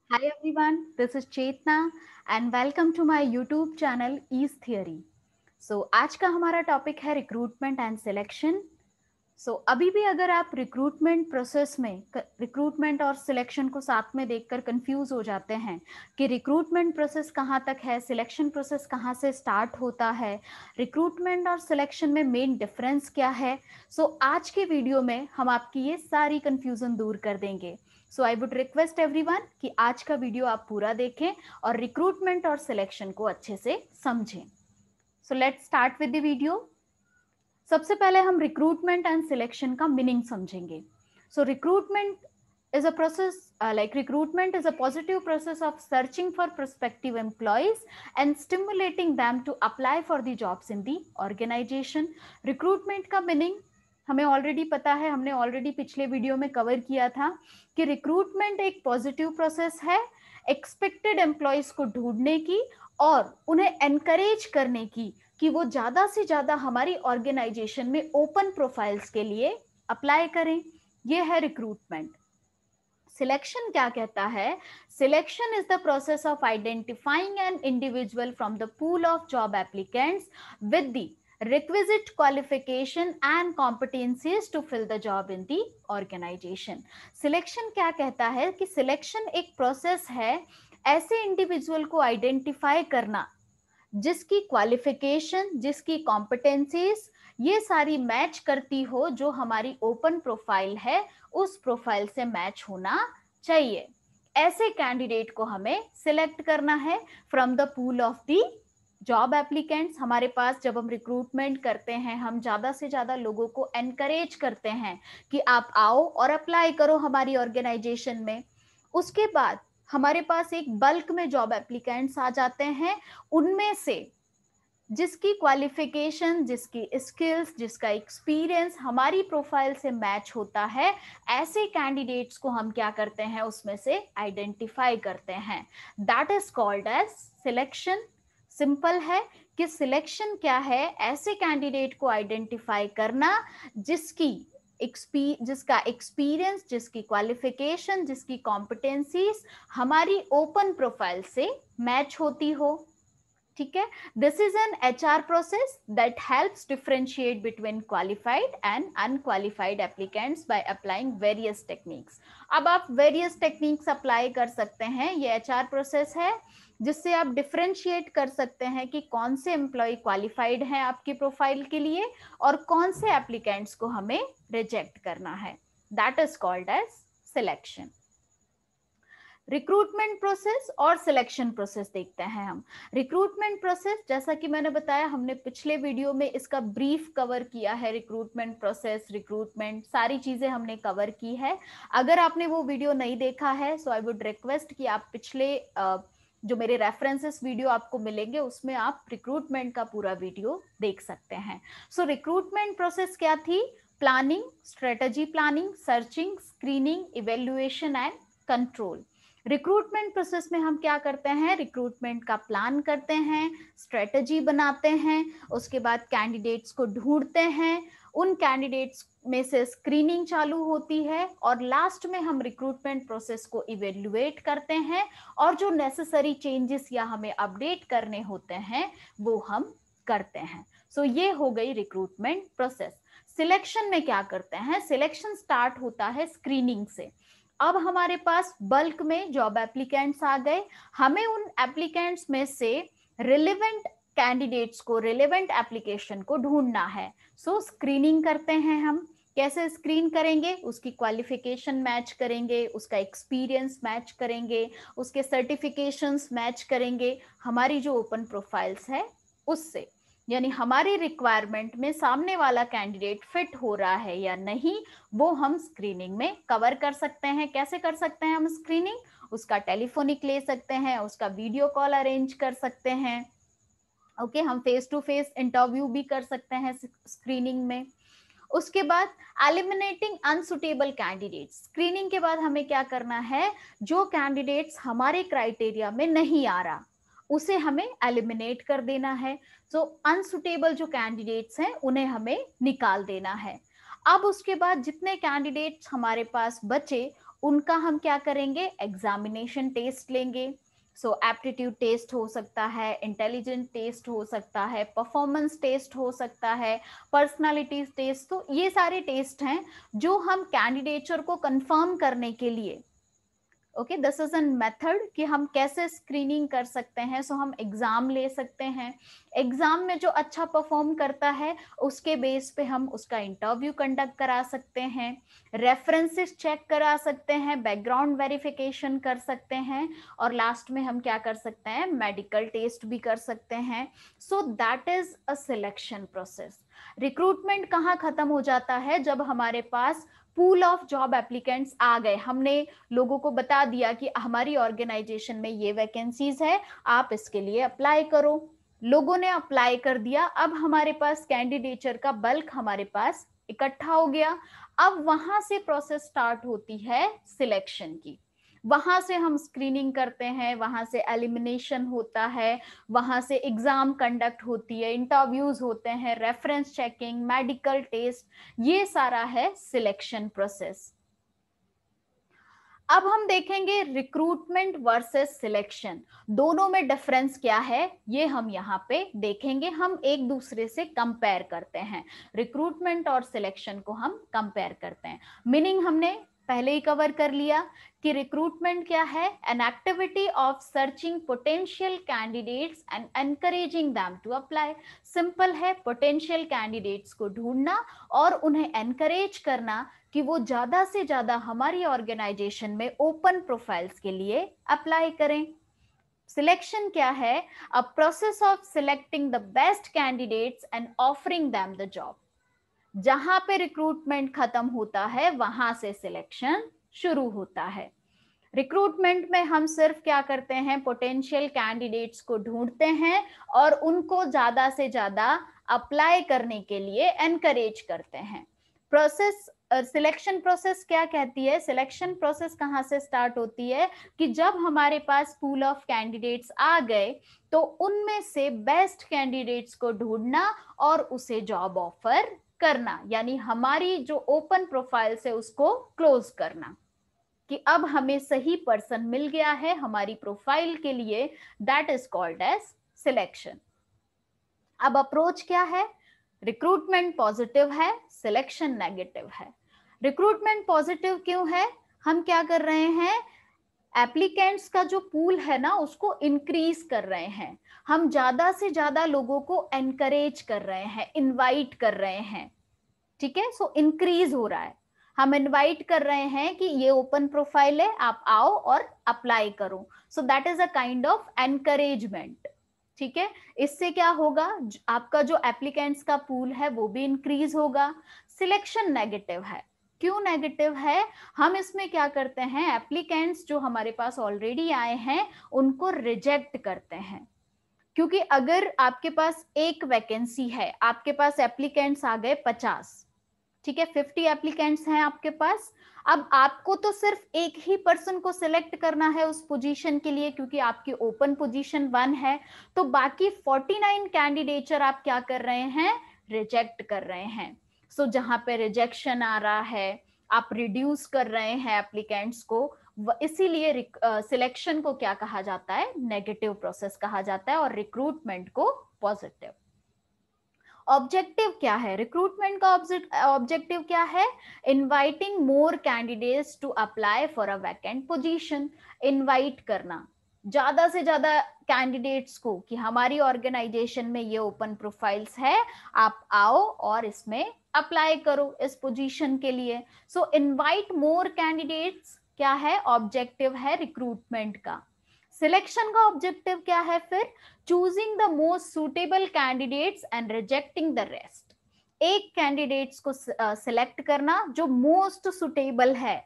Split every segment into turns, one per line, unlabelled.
Hi everyone, this is Chetna and welcome to my YouTube channel Ease Theory. So आज का हमारा topic है recruitment and selection. सो अभी भी अगर आप रिक्रूटमेंट प्रोसेस में रिक्रूटमेंट और सिलेक्शन को साथ में देखकर कंफ्यूज हो जाते हैं कि रिक्रूटमेंट प्रोसेस कहाँ तक है, सिलेक्शन प्रोसेस कहाँ से स्टार्ट होता है, रिक्रूटमेंट और सिलेक्शन में मेन डिफरेंस क्या है, सो आज के वीडियो में हम आपकी ये सारी कंफ्यूजन दूर कर देंगे. सो आई वुड रिक्वेस्ट एवरीवन कि आज का वीडियो आप पूरा देखें और रिक्रूटमेंट और सिलेक्शन को अच्छे से समझें. So let's start with the video. सबसे पहले हम रिक्रूटमेंट एंड सिलेक्शन का मीनिंग समझेंगे. सो recruitment is a process recruitment is a positive process of searching for prospective employees and stimulating them to apply for the jobs in the organization. Recruitment का meaning हमें already पता है, हमने already पिछले video में cover किया था कि रिक्रूटमेंट एक पॉजिटिव प्रोसेस है एक्सपेक्टेड एम्प्लॉयज को ढूंढने की और उन्हें एनकरेज करने की कि वो ज्यादा से ज्यादा हमारी ऑर्गेनाइजेशन में ओपन प्रोफाइल्स के लिए अप्लाई करें. ये है रिक्रूटमेंट. सिलेक्शन क्या कहता है? Selection is the process of identifying an individual from the pool of job applicants with the requisite qualification and competencies to fill the job in the organization. Selection क्या कहता है कि सिलेक्शन एक process है ऐसे इंडिविजुअल को identify करना जिसकी क्वालिफिकेशन, जिसकी कॉम्पिटेंसीज ये सारी मैच करती हो जो हमारी ओपन प्रोफाइल है उस प्रोफाइल से मैच होना चाहिए. ऐसे कैंडिडेट को हमें सिलेक्ट करना है from the pool of the job applicants. हमारे पास जब हम रिक्रूटमेंट करते हैं हम ज्यादा से ज्यादा लोगों को एनकरेज करते हैं कि आप आओ और अप्लाई करो हमारी ऑर्गेनाइजेशन में. उसके बाद हमारे पास एक बल्क में जॉब एप्लीकेंट्स आ जाते हैं. उनमें से जिसकी क्वालिफिकेशन, जिसकी स्किल्स, जिसका एक्सपीरियंस हमारी प्रोफाइल से मैच होता है ऐसे कैंडिडेट्स को हम क्या करते हैं उसमें से आइडेंटिफाई करते हैं. That is called as selection. Simple है कि सिलेक्शन क्या है? ऐसे कैंडिडेट को आइडेंटिफाई करना जिसका एक्सपीरियंस, जिसकी क्वालिफिकेशन, जिसकी कॉम्पिटेंसीज हमारी ओपन प्रोफाइल से मैच होती हो. ठीक है. This is N HR process that helps differentiate between qualified and unqualified applicants by applying various techniques. अब आप वेरियस टेक्निक्स अप्लाई कर सकते हैं. ये HR प्रोसेस है जिससे आप डिफरेंशिएट कर सकते हैं कि कौन से एम्प्लॉय क्वालिफाइड हैं आपकी प्रोफाइल के लिए और कौन से एप्लीकेंट्स को हमें रिजेक्ट करना है. That is called as selection. Recruitment process और सिलेक्शन प्रोसेस देखते हैं हम. रिक्रूटमेंट प्रोसेस जैसा कि मैंने बताया हमने पिछले वीडियो में इसका ब्रीफ कवर किया है. रिक्रूटमेंट प्रोसेस, रिक्रूटमेंट सारी चीजें हमने कवर की है. अगर आपने वो वीडियो नहीं देखा है सो आई वुड रिक्वेस्ट कि आप पिछले जो मेरे रेफरेंसेस वीडियो आपको मिलेंगे उसमें आप रिक्रूटमेंट का पूरा वीडियो देख सकते हैं. सो रिक्रूटमेंट प्रोसेस क्या थी? Planning, strategy planning, searching, screening, evaluation and control. Recruitment process में हम क्या करते हैं? रिक्रूटमेंट का प्लान करते हैं, स्ट्रेटजी बनाते हैं, उसके बाद कैंडिडेट्स को ढूंढते हैं, उन कैंडिडेट्स में से स्क्रीनिंग चालू होती है और लास्ट में हम रिक्रूटमेंट प्रोसेस को इवेल्युएट करते हैं और जो नेसेसरी चेंजेस या हमें अपडेट करने होते हैं वो हम करते हैं. सो ये हो गई रिक्रूटमेंट प्रोसेस. सिलेक्शन में क्या करते हैं? सिलेक्शन स्टार्ट होता है स्क्रीनिंग से. अब हमारे पास बल्क में जॉब एप्लीकेंट्स आ गए. हमें उन एप्लीकेंट्स में से रिलेवेंट कैंडिडेट्स को, रिलेवेंट एप्लीकेशन को ढूंढना है. सो स्क्रीनिंग करते हैं हम. कैसे स्क्रीन करेंगे? उसकी क्वालिफिकेशन मैच करेंगे, उसका एक्सपीरियंस मैच करेंगे, उसके सर्टिफिकेशंस मैच करेंगे हमारी जो ओपन प्रोफाइल्स है उससे. यानी हमारी रिक्वायरमेंट में सामने वाला कैंडिडेट फिट हो रहा है या नहीं वो हम स्क्रीनिंग में कवर कर सकते हैं. कैसे कर सकते हैं हम स्क्रीनिंग? उसका टेलीफोनिक ले सकते हैं, उसका वीडियो कॉल अरेंज कर सकते हैं. ओके, हम फेस टू फेस इंटरव्यू भी कर सकते हैं स्क्रीनिंग में. उसके बाद एलिमिनेटिंग अनसुटेबल कैंडिडेट्स. स्क्रीनिंग के बाद हमें क्या करना है? जो कैंडिडेट्स हमारे क्राइटेरिया में नहीं आ रहा उसे हमें एलिमिनेट कर देना है. सो अनसुटेबल जो कैंडिडेट्स हैं उन्हें हमें निकाल देना है. अब उसके बाद जितने कैंडिडेट्स हमारे पास बचे उनका हम क्या करेंगे, एग्जामिनेशन टेस्ट लेंगे। सो एप्टीट्यूड टेस्ट हो सकता है, इंटेलिजेंस टेस्ट हो सकता है, परफॉर्मेंस टेस्ट हो सकता है, पर्सनालिटी टेस्ट। तो ये सारे टेस्ट हैं जो हम कैंडिडेचर को कंफर्म करने के लिए, okay, this is N method कि हम कैसे स्क्रीनिंग कर सकते हैं। सो हम एग्जाम ले सकते हैं, एग्जाम में जो अच्छा परफॉर्म करता है उसके बेस पे हम उसका इंटरव्यू कंडक्ट करा सकते हैं, रेफरेंसेस चेक करा सकते हैं, बैकग्राउंड वेरिफिकेशन कर सकते हैं, और लास्ट में हम क्या कर सकते हैं, मेडिकल टेस्ट भी कर सकते हैं। So that is a selection process. Recruitment कहाँ खत्म हो जाता है, जब हमारे पास पूल ऑफ जॉब एप्लीकेंट्स आ गए, हमने लोगों को बता दिया कि हमारी ऑर्गेनाइजेशन में ये वैकेंसीज है, आप इसके लिए अप्लाई करो। लोगों ने अप्लाई कर दिया, अब हमारे पास कैंडिडेचर का बल्क हमारे पास इकट्ठा हो गया। अब वहां से प्रोसेस स्टार्ट होती है सिलेक्शन की। वहां से हम स्क्रीनिंग करते हैं, वहां से एलिमिनेशन होता है, वहां से एग्जाम कंडक्ट होती है, इंटरव्यूज होते हैं, रेफरेंस चेकिंग, मेडिकल टेस्ट, ये सारा है सिलेक्शन प्रोसेस। अब हम देखेंगे रिक्रूटमेंट वर्सेस सिलेक्शन, दोनों में डिफरेंस क्या है ये हम यहाँ पे देखेंगे। हम एक दूसरे से कंपेयर करते हैं, रिक्रूटमेंट और सिलेक्शन को हम कंपेयर करते हैं। मीनिंग हमने पहले ही कवर कर लिया कि रिक्रूटमेंट क्या है, an activity of searching potential candidates and encouraging them to apply. Simple है, पोटेंशियल कैंडिडेट्स को ढूंढना और उन्हें एनकरेज करना कि वो ज्यादा से ज्यादा हमारी ऑर्गेनाइजेशन में ओपन प्रोफाइल्स के लिए अप्लाई करें। सिलेक्शन क्या है, a process of selecting the best candidates and offering them the job. जहां पे रिक्रूटमेंट खत्म होता है वहां से सिलेक्शन शुरू होता है। रिक्रूटमेंट में हम सिर्फ क्या करते हैं, पोटेंशियल कैंडिडेट्स को ढूंढते हैं और उनको ज्यादा से ज्यादा अप्लाई करने के लिए एनकरेज करते हैं। प्रोसेस, सिलेक्शन प्रोसेस क्या कहती है, सिलेक्शन प्रोसेस कहां से स्टार्ट होती है कि जब हमारे पास पूल ऑफ कैंडिडेट्स आ गए तो उनमें से बेस्ट कैंडिडेट्स को ढूंढना और उसे जॉब ऑफर करना, यानी हमारी जो ओपन प्रोफाइल है उसको क्लोज करना कि अब हमें सही पर्सन मिल गया है हमारी प्रोफाइल के लिए। That is called as selection. अब अप्रोच क्या है, रिक्रूटमेंट पॉजिटिव है, सिलेक्शन नेगेटिव है। रिक्रूटमेंट पॉजिटिव क्यों है, हम क्या कर रहे हैं, एप्लीकेंट्स का जो पूल है ना उसको इंक्रीज कर रहे हैं, हम ज्यादा से ज्यादा लोगों को एनकरेज कर रहे हैं, इनवाइट कर रहे हैं। ठीक है, सो इंक्रीज हो रहा है, हम इनवाइट कर रहे हैं कि ये ओपन प्रोफाइल है, आप आओ और अप्लाई करो। So that is a kind of encouragement. ठीक है, इससे क्या होगा, आपका जो एप्लीकेंट्स का पूल है वो भी इंक्रीज होगा। सिलेक्शन नेगेटिव है, क्यों नेगेटिव है, हम इसमें क्या करते हैं, एप्लीकेंट्स जो हमारे पास ऑलरेडी आए हैं उनको रिजेक्ट करते हैं। क्योंकि अगर आपके पास एक वैकेंसी है, आपके पास एप्लीकेंट्स आ गए 50, ठीक है, 50 एप्लीकेंट्स हैं आपके पास, अब आपको तो सिर्फ एक ही पर्सन को सिलेक्ट करना है उस पोजीशन के लिए क्योंकि आपकी ओपन पोजीशन 1 है, तो बाकी 49 कैंडिडेचर आप क्या कर रहे हैं, रिजेक्ट कर रहे हैं। सो जहां पे रिजेक्शन आ रहा है, आप रिड्यूस कर रहे हैं एप्लीकेंट्स को, इसीलिए सिलेक्शन को क्या कहा जाता है, नेगेटिव प्रोसेस कहा जाता है और रिक्रूटमेंट को पॉजिटिव। ऑब्जेक्टिव क्या है, रिक्रूटमेंट का ऑब्जेक्टिव क्या है, inviting more candidates to apply for a vacant position. Invite करना ज्यादा से ज्यादा कैंडिडेट्स को कि हमारी ऑर्गेनाइजेशन में ये ओपन प्रोफाइल्स है, आप आओ और इसमें अप्लाई करो इस पोजीशन के लिए। सो इनवाइट मोर कैंडिडेट्स क्या है, ऑब्जेक्टिव है रिक्रूटमेंट का। सिलेक्शन का ऑब्जेक्टिव क्या है फिर, choosing the most suitable candidates and rejecting the rest. एक कैंडिडेट्स को सिलेक्ट करना जो मोस्ट सुटेबल है।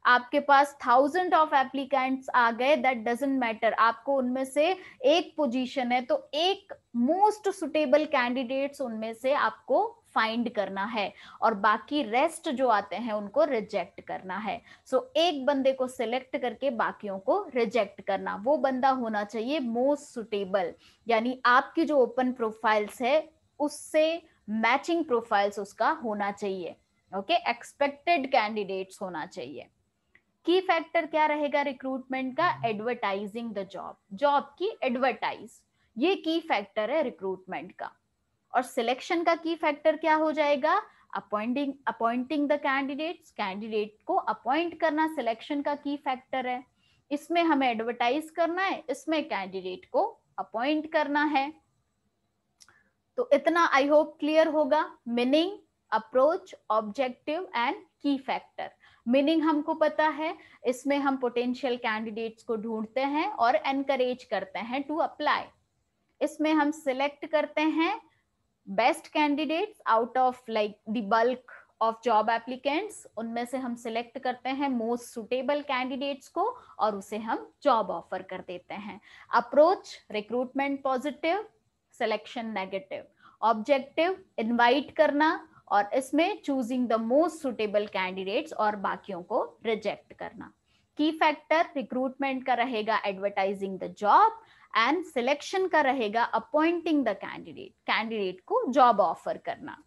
आपके पास 1000 ऑफ एप्लीकेंट्स आ गए, दैट डजंट मैटर, आपको उनमें से एक पोजीशन है तो एक मोस्ट सुटेबल कैंडिडेट्स उनमें से आपको फाइंड करना है और बाकी रेस्ट जो आते हैं उनको रिजेक्ट करना है। सो एक बंदे को सिलेक्ट करके बाकियों को रिजेक्ट करना, वो बंदा होना चाहिए मोस्ट सुटेबल, यानी आपकी जो ओपन प्रोफाइल्स है उससे मैचिंग प्रोफाइल्स उसका होना चाहिए। ओके, एक्सपेक्टेड कैंडिडेट्स होना चाहिए। की फैक्टर क्या रहेगा रिक्रूटमेंट का? एडवर्टाइजिंग द जॉब, जॉब की एडवर्टाइज, ये की फैक्टर है रिक्रूटमेंट का। और सिलेक्शन का की फैक्टर क्या हो जाएगा? अपॉइंटिंग द कैंडिडेट्स, कैंडिडेट को अपॉइंट करना सिलेक्शन का की फैक्टर है। इसमें हमें एडवर्टाइज करना है, इसमें कैंडिडेट को अपॉइंट करना है। तो इतना आई होप क्लियर होगा। मीनिंग, अप्रोच, ऑब्जेक्टिव एंड की फैक्टर। मीनिंग हमको पता है, इसमें हम पोटेंशियल कैंडिडेट्स को ढूंढते हैं और एनकरेज करते हैं टू अप्लाई। इसमें हम सिलेक्ट करते हैं best candidates out of like the bulk of job applicants, उनमें से हम सिलेक्ट करते हैं मोस्ट सुटेबल कैंडिडेट्स को और उसे हम जॉब ऑफर कर देते हैं। Approach, recruitment positive, selection negative. Objective, invite करना और इसमें choosing the most suitable candidates और बाकियों को रिजेक्ट करना। की फैक्टर रिक्रूटमेंट का रहेगा advertising the job and selection का रहेगा अपॉइंटिंग द कैंडिडेट, कैंडिडेट को जॉब ऑफर करना।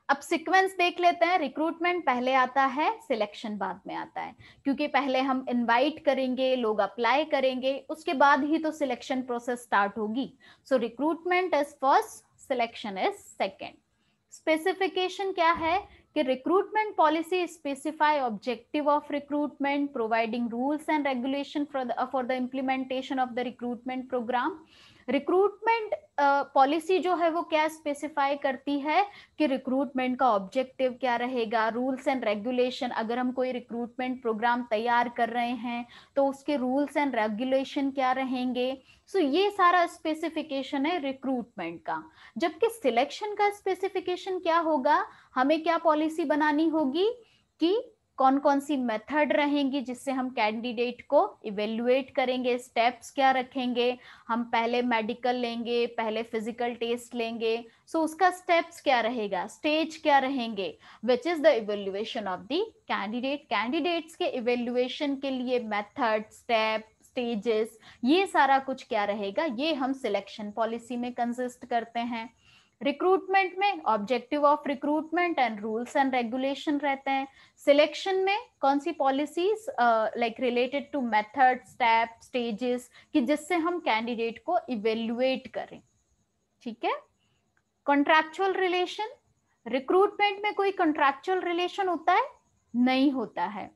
अब सीक्वेंस देख लेते हैं। रिक्रूटमेंट पहले आता है, सिलेक्शन बाद में आता है, क्योंकि पहले हम इनवाइट करेंगे, लोग अप्लाई करेंगे, उसके बाद ही तो सिलेक्शन प्रोसेस स्टार्ट होगी। So recruitment is first, selection is second. Specification क्या है कि recruitment policy specify objective of recruitment, providing rules and regulation for the implementation of the recruitment programme. Recruitment policy जो है वो क्या स्पेसिफाई करती है कि रिक्रूटमेंट का ऑब्जेक्टिव क्या रहेगा, रूल्स एंड रेगुलेशन, अगर हम कोई रिक्रूटमेंट प्रोग्राम तैयार कर रहे हैं तो उसके रूल्स एंड रेगुलेशन क्या रहेंगे। सो ये सारा स्पेसिफिकेशन है रिक्रूटमेंट का। जबकि सिलेक्शन का स्पेसिफिकेशन क्या होगा, हमें क्या पॉलिसी बनानी होगी कि कौन कौन सी मेथड रहेंगी जिससे हम कैंडिडेट को इवेल्युएट करेंगे, स्टेप्स क्या रखेंगे, हम पहले मेडिकल लेंगे, पहले फिजिकल टेस्ट लेंगे, सो उसका स्टेप्स क्या रहेगा, स्टेज क्या रहेंगे, which is the evaluation of the candidate. Candidates के इवेल्युएशन के लिए मेथड, स्टेप, स्टेजेस, ये सारा कुछ क्या रहेगा, ये हम सिलेक्शन पॉलिसी में कंसिस्ट करते हैं। रिक्रूटमेंट में objective of recruitment and rules and regulation रहते हैं। सिलेक्शन में कौन सी policies like related to method, step, stages, कि जिससे हम कैंडिडेट को इवेल्युएट करें। ठीक है। कॉन्ट्रैक्चुअल रिलेशन, रिक्रूटमेंट में कोई कॉन्ट्रैक्चुअल रिलेशन होता है? नहीं होता है,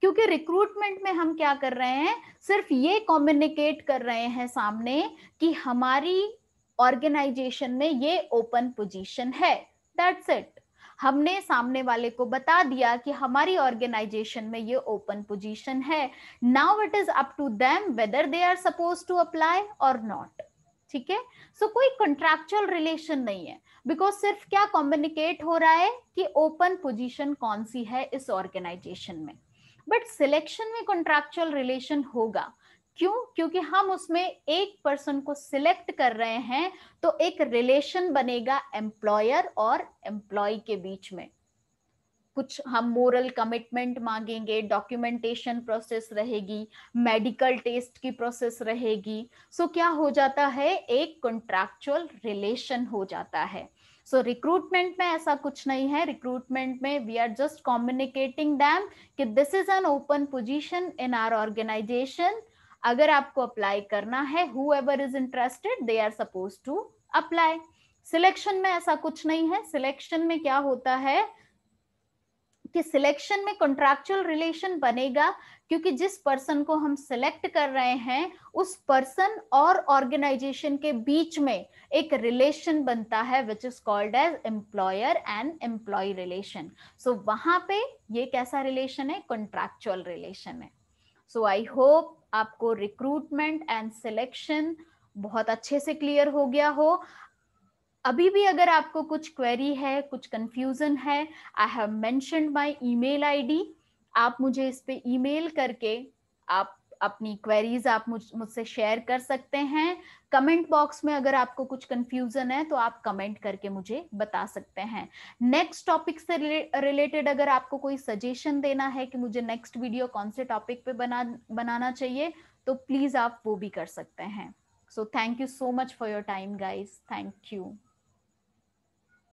क्योंकि रिक्रूटमेंट में हम क्या कर रहे हैं, सिर्फ ये कम्युनिकेट कर रहे हैं सामने कि हमारी ऑर्गेनाइजेशन में ये ओपन पोजीशन है, दैट्स इट। हमने सामने वाले को बता दिया कि हमारी ऑर्गेनाइजेशन में ये ओपन पोजीशन है। Now it is up to them whether they are suppose to apply और नॉट। ठीक है। सो कोई कॉन्ट्रैक्चुअल रिलेशन नहीं है, बिकॉज सिर्फ क्या कम्युनिकेट हो रहा है कि ओपन पोजीशन कौन सी है इस ऑर्गेनाइजेशन में। बट सिलेक्शन में कॉन्ट्रैक्चुअल रिलेशन होगा। क्यों? क्योंकि हम उसमें एक पर्सन को सिलेक्ट कर रहे हैं, तो एक रिलेशन बनेगा एम्प्लॉयर और एम्प्लॉय के बीच में। कुछ हम मोरल कमिटमेंट मांगेंगे, डॉक्यूमेंटेशन प्रोसेस रहेगी, मेडिकल टेस्ट की प्रोसेस रहेगी। सो क्या हो जाता है, एक कॉन्ट्रैक्चुअल रिलेशन हो जाता है। सो रिक्रूटमेंट में ऐसा कुछ नहीं है। रिक्रूटमेंट में we are just communicating them कि this is an open position in our organisation, अगर आपको अप्लाई करना है, whoever is interested they are supposed to apply। Selection में ऐसा कुछ नहीं है। सिलेक्शन में क्या होता है कि सिलेक्शन में कॉन्ट्रैक्चुअल रिलेशन बनेगा, क्योंकि जिस पर्सन को हम सिलेक्ट कर रहे हैं उस पर्सन और ऑर्गेनाइजेशन के बीच में एक रिलेशन बनता है which is called as employer and employ relation. So वहां पे ये कैसा रिलेशन है, कॉन्ट्रैक्चुअल रिलेशन है। सो आई होप आपको रिक्रूटमेंट एंड सिलेक्शन बहुत अच्छे से क्लियर हो गया हो। अभी भी अगर आपको कुछ क्वेरी है, कुछ कंफ्यूजन है, I have mentioned my email ID. आप मुझे इस पे ईमेल करके आप अपनी क्वेरीज आप मुझसे शेयर कर सकते हैं। कमेंट बॉक्स में अगर आपको कुछ कंफ्यूजन है तो आप कमेंट करके मुझे बता सकते हैं। नेक्स्ट टॉपिक से रिलेटेड अगर आपको कोई सजेशन देना है कि मुझे नेक्स्ट वीडियो कौन से टॉपिक पे बनाना चाहिए, तो प्लीज आप वो भी कर सकते हैं। So thank you so much for your time guys, thank you.